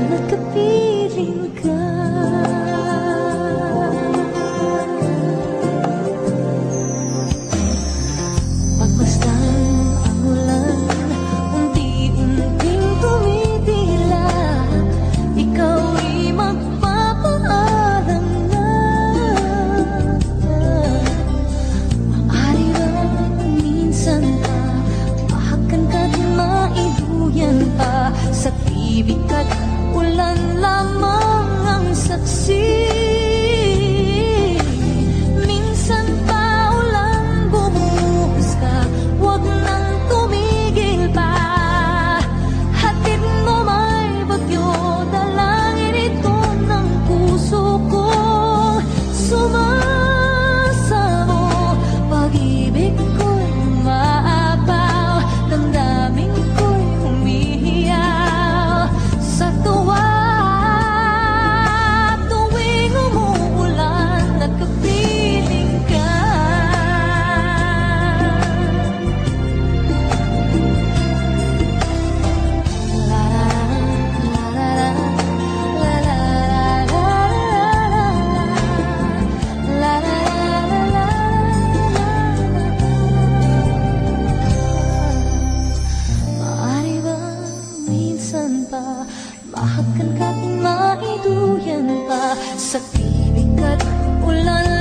nagkapiling ka. Pagmasdan ang ulan, unti-unting tumitila, ikaw'y magpapaalam na. Maaari bang minsan pa mahakan ka't maiduyan pa, sa tibig at ulan lamang ang saksi. Minsan pa ulan bumuhos ka, huwag nang tumigil pa. Hatid mo may bagyo, dalangin ito ng puso kong sumasamo. Pag-ibig ko'y umaapaw, damdamin ko'y humihiyaw sa tuwa. Tuwing umuulan, nagkapiling ka. Maaari bang minsan pa mahakan ka't maiduyan pa, sa tibig at ulan